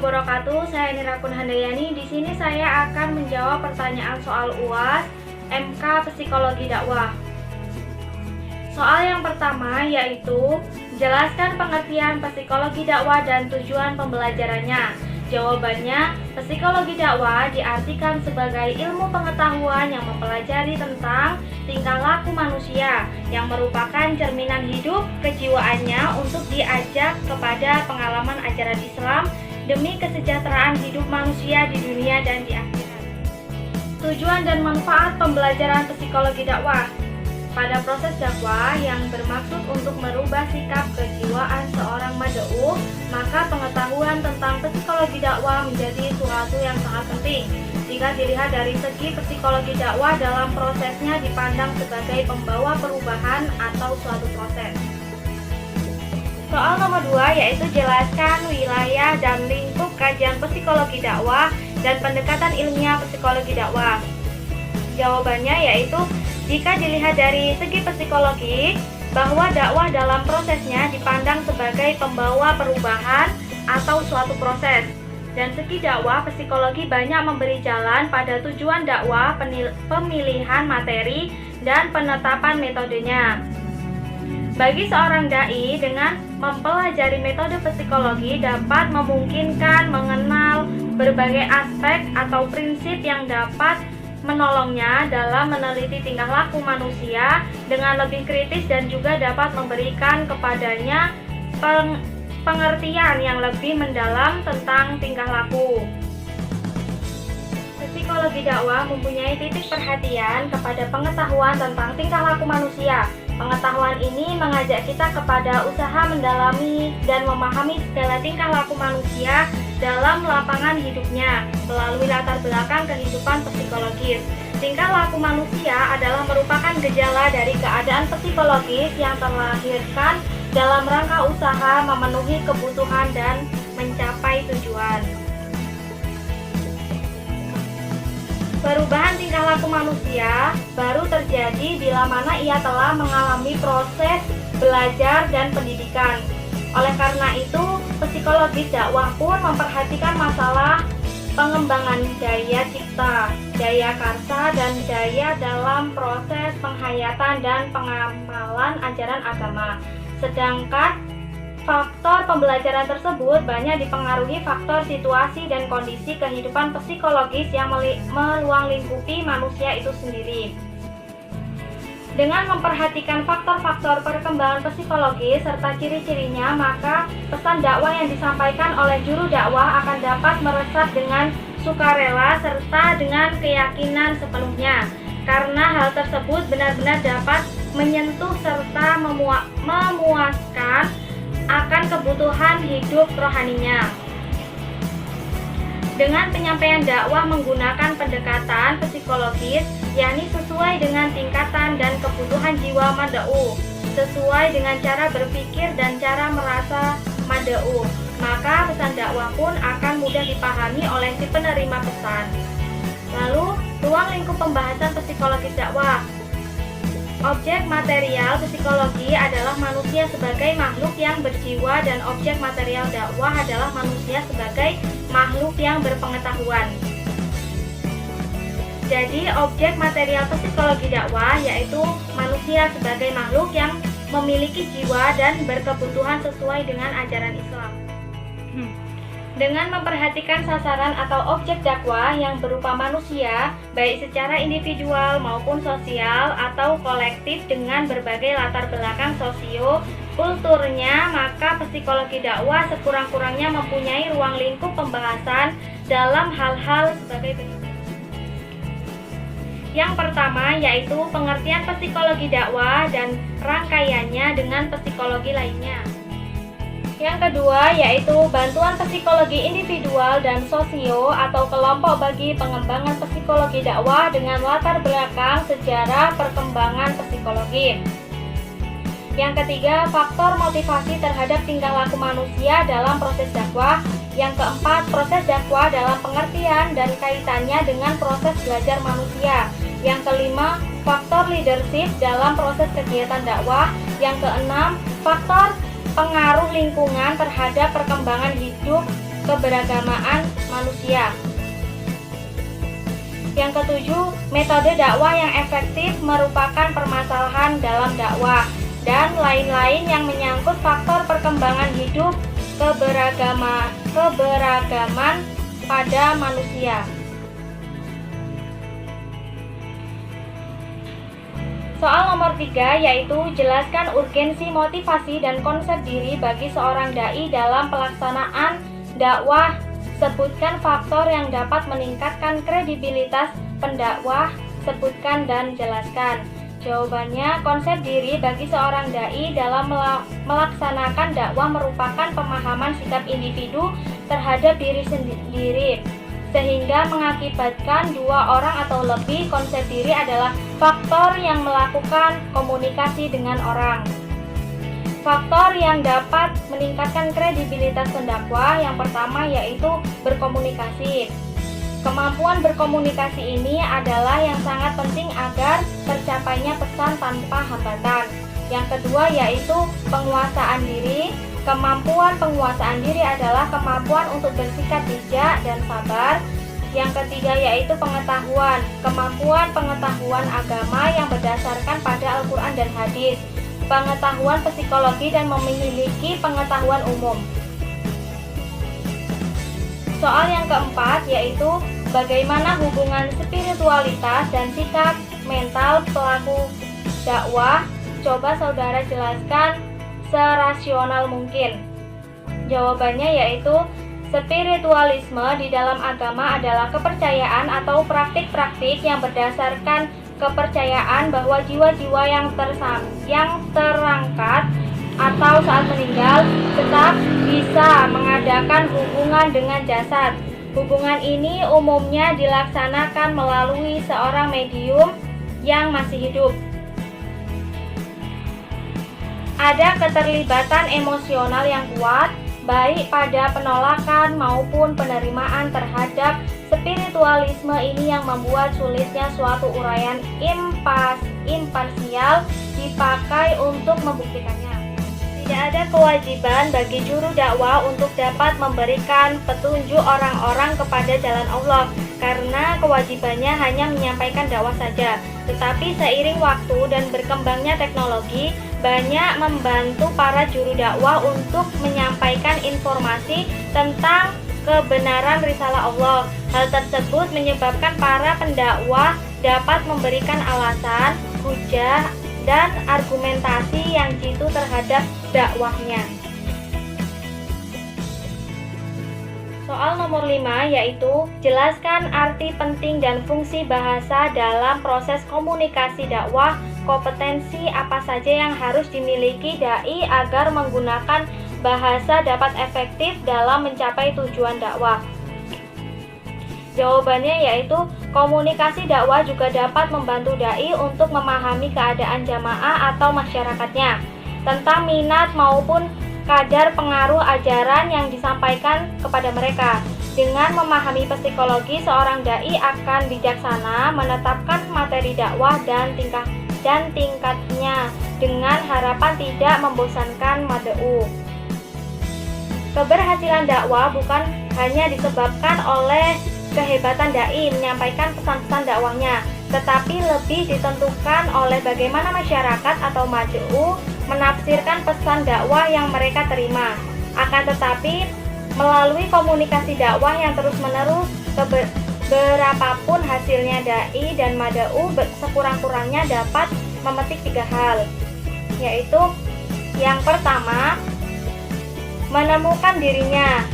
wabarakatuh. Saya Nirakun Handayani. Di sini saya akan menjawab pertanyaan soal UAS MK Psikologi Dakwah. Soal yang pertama yaitu jelaskan pengertian psikologi dakwah dan tujuan pembelajarannya. Jawabannya, psikologi dakwah diartikan sebagai ilmu pengetahuan yang mempelajari tentang tingkah laku manusia yang merupakan cerminan hidup kejiwaannya untuk diajak kepada pengalaman ajaran Islam demi kesejahteraan hidup manusia di dunia dan di akhirat. Tujuan dan manfaat pembelajaran psikologi dakwah. Pada proses dakwah yang bermaksud untuk merubah sikap kejiwaan seorang mad'u, maka pengetahuan tentang psikologi dakwah menjadi suatu yang sangat penting. Jika dilihat dari segi psikologi dakwah dalam prosesnya dipandang sebagai pembawa perubahan atau suatu proses. Soal nomor 2 yaitu jelaskan wilayah dan lingkup kajian psikologi dakwah dan pendekatan ilmiah psikologi dakwah. Jawabannya yaitu jika dilihat dari segi psikologi, bahwa dakwah dalam prosesnya dipandang sebagai pembawa perubahan atau suatu proses. Dan segi dakwah psikologi banyak memberi jalan pada tujuan dakwah, pemilihan materi, dan penetapan metodenya. Bagi seorang dai, dengan mempelajari metode psikologi dapat memungkinkan mengenal berbagai aspek atau prinsip yang dapat menolongnya dalam meneliti tingkah laku manusia dengan lebih kritis dan juga dapat memberikan kepadanya pengertian yang lebih mendalam tentang tingkah laku. Psikologi dakwah mempunyai titik perhatian kepada pengetahuan tentang tingkah laku manusia. Pengetahuan ini mengajak kita kepada usaha mendalami dan memahami segala tingkah laku manusia dalam lapangan hidupnya melalui latar belakang kehidupan psikologis. Tingkah laku manusia adalah merupakan gejala dari keadaan psikologis yang terlahirkan dalam rangka usaha memenuhi kebutuhan dan mencapai tujuan. Perubahan tingkah laku manusia baru terjadi bila mana ia telah mengalami proses belajar dan pendidikan. Oleh karena itu, psikologi dakwah pun memperhatikan masalah pengembangan daya cipta, daya karsa, dan daya dalam proses penghayatan dan pengamalan ajaran agama. Sedangkan faktor pembelajaran tersebut banyak dipengaruhi faktor situasi dan kondisi kehidupan psikologis yang meluang lingkupi manusia itu sendiri. Dengan memperhatikan faktor-faktor perkembangan psikologis serta ciri-cirinya, maka pesan dakwah yang disampaikan oleh juru dakwah akan dapat meresap dengan sukarela serta dengan keyakinan sepenuhnya. Karena hal tersebut benar-benar dapat menyentuh serta memuaskan akan kebutuhan hidup rohaninya. Dengan penyampaian dakwah menggunakan pendekatan psikologis, yakni sesuai dengan tingkatan dan kebutuhan jiwa mad'u, sesuai dengan cara berpikir dan cara merasa mad'u, maka pesan dakwah pun akan mudah dipahami oleh si penerima pesan. Lalu, ruang lingkup pembahasan psikologi dakwah. Objek material psikologi adalah manusia sebagai makhluk yang berjiwa dan objek material dakwah adalah manusia sebagai makhluk yang berpengetahuan. Jadi, objek material psikologi dakwah yaitu manusia sebagai makhluk yang memiliki jiwa dan berkebutuhan sesuai dengan ajaran Islam. Dengan memperhatikan sasaran atau objek dakwah yang berupa manusia, baik secara individual maupun sosial atau kolektif dengan berbagai latar belakang sosio-kulturnya, maka psikologi dakwah sekurang-kurangnya mempunyai ruang lingkup pembahasan dalam hal-hal sebagai berikut. Yang pertama yaitu pengertian psikologi dakwah dan rangkaiannya dengan psikologi lainnya. Yang kedua yaitu bantuan psikologi individual dan sosio atau kelompok bagi pengembangan psikologi dakwah dengan latar belakang sejarah perkembangan psikologi. Yang ketiga, faktor motivasi terhadap tingkah laku manusia dalam proses dakwah. Yang keempat, proses dakwah dalam pengertian dan kaitannya dengan proses belajar manusia. Yang kelima, faktor leadership dalam proses kegiatan dakwah. Yang keenam, faktor pengaruh lingkungan terhadap perkembangan hidup keberagamaan manusia. Yang ketujuh, metode dakwah yang efektif merupakan permasalahan dalam dakwah dan lain-lain yang menyangkut faktor perkembangan hidup keberagaman pada manusia. Soal nomor 3 yaitu jelaskan urgensi, motivasi, dan konsep diri bagi seorang dai dalam pelaksanaan dakwah. Sebutkan faktor yang dapat meningkatkan kredibilitas pendakwah. Sebutkan dan jelaskan. Jawabannya, konsep diri bagi seorang dai dalam melaksanakan dakwah merupakan pemahaman sikap individu terhadap diri sendiri, sehingga mengakibatkan dua orang atau lebih. Konsep diri adalah faktor yang melakukan komunikasi dengan orang. Faktor yang dapat meningkatkan kredibilitas pendakwah yang pertama yaitu berkomunikasi. Kemampuan berkomunikasi ini adalah yang sangat penting agar tercapainya pesan tanpa hambatan. Yang kedua yaitu penguasaan diri. Kemampuan penguasaan diri adalah kemampuan untuk bersikap bijak dan sabar. Yang ketiga yaitu pengetahuan. Kemampuan pengetahuan agama yang berdasarkan pada Al-Quran dan hadis. Pengetahuan psikologi dan memiliki pengetahuan umum. Soal yang keempat yaitu bagaimana hubungan spiritualitas dan sikap mental pelaku dakwah. Coba saudara jelaskan serasional mungkin. Jawabannya yaitu spiritualisme di dalam agama adalah kepercayaan atau praktik-praktik yang berdasarkan kepercayaan bahwa jiwa-jiwa yang terangkat atau saat meninggal tetap bisa mengadakan hubungan dengan jasad. Hubungan ini umumnya dilaksanakan melalui seorang medium yang masih hidup. Ada keterlibatan emosional yang kuat, baik pada penolakan maupun penerimaan terhadap spiritualisme ini yang membuat sulitnya suatu uraian imparsial dipakai untuk membuktikannya. Tidak ada kewajiban bagi juru dakwah untuk dapat memberikan petunjuk orang-orang kepada jalan Allah, karena kewajibannya hanya menyampaikan dakwah saja. Tetapi seiring waktu dan berkembangnya teknologi, banyak membantu para juru dakwah untuk menyampaikan informasi tentang kebenaran risalah Allah. Hal tersebut menyebabkan para pendakwah dapat memberikan alasan, hujah, dan argumentasi yang jitu terhadap dakwahnya. Soal nomor 5 yaitu jelaskan arti penting dan fungsi bahasa dalam proses komunikasi dakwah. Kompetensi apa saja yang harus dimiliki dai agar menggunakan bahasa dapat efektif dalam mencapai tujuan dakwah? Jawabannya yaitu komunikasi dakwah juga dapat membantu dai untuk memahami keadaan jamaah atau masyarakatnya tentang minat maupun kadar pengaruh ajaran yang disampaikan kepada mereka. Dengan memahami psikologi, seorang dai akan bijaksana menetapkan materi dakwah dan tingkatnya dengan harapan tidak membosankan mad'u. Keberhasilan dakwah bukan hanya disebabkan oleh kehebatan dai menyampaikan pesan-pesan dakwahnya, tetapi lebih ditentukan oleh bagaimana masyarakat atau mad'u menafsirkan pesan dakwah yang mereka terima. Akan tetapi, melalui komunikasi dakwah yang terus-menerus, berapapun hasilnya dai dan mad'u sekurang-kurangnya dapat memetik 3 hal, yaitu yang pertama, menemukan dirinya.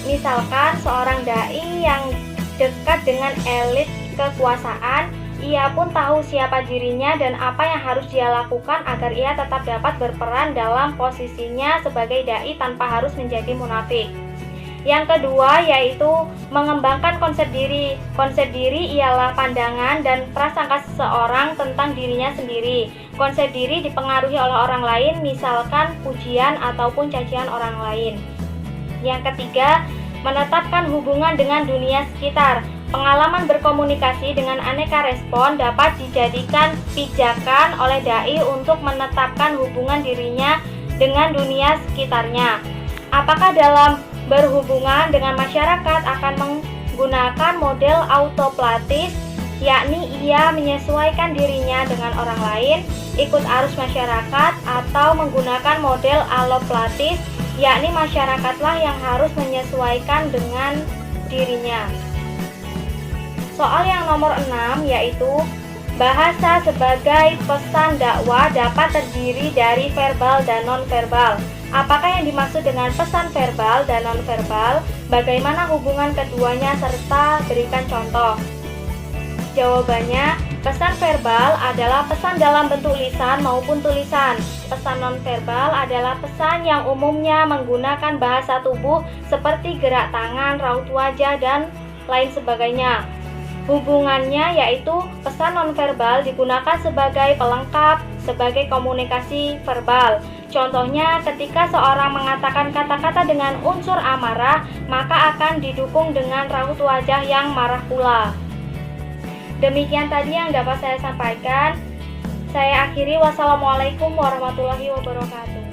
Misalkan seorang dai yang dekat dengan elit kekuasaan, ia pun tahu siapa dirinya dan apa yang harus dia lakukan agar ia tetap dapat berperan dalam posisinya sebagai dai tanpa harus menjadi munafik. Yang kedua yaitu mengembangkan konsep diri. Konsep diri ialah pandangan dan prasangka seseorang tentang dirinya sendiri. Konsep diri dipengaruhi oleh orang lain, misalkan pujian ataupun cacian orang lain. Yang ketiga, menetapkan hubungan dengan dunia sekitar. Pengalaman berkomunikasi dengan aneka respon dapat dijadikan pijakan oleh dai untuk menetapkan hubungan dirinya dengan dunia sekitarnya. Apakah dalam berhubungan dengan masyarakat akan menggunakan model autoplatis, yakni ia menyesuaikan dirinya dengan orang lain, ikut arus masyarakat, atau menggunakan model alloplatis, yakni masyarakatlah yang harus menyesuaikan dengan dirinya. Soal yang nomor 6 yaitu bahasa sebagai pesan dakwah dapat terdiri dari verbal dan non-verbal. Apakah yang dimaksud dengan pesan verbal dan non-verbal? Bagaimana hubungan keduanya serta berikan contoh. Jawabannya, pesan verbal adalah pesan dalam bentuk lisan maupun tulisan. Pesan non-verbal adalah pesan yang umumnya menggunakan bahasa tubuh seperti gerak tangan, raut wajah, dan lain sebagainya. Hubungannya yaitu pesan nonverbal digunakan sebagai pelengkap, sebagai komunikasi verbal. Contohnya ketika seorang mengatakan kata-kata dengan unsur amarah, maka akan didukung dengan raut wajah yang marah pula. Demikian tadi yang dapat saya sampaikan. Saya akhiri, wassalamualaikum warahmatullahi wabarakatuh.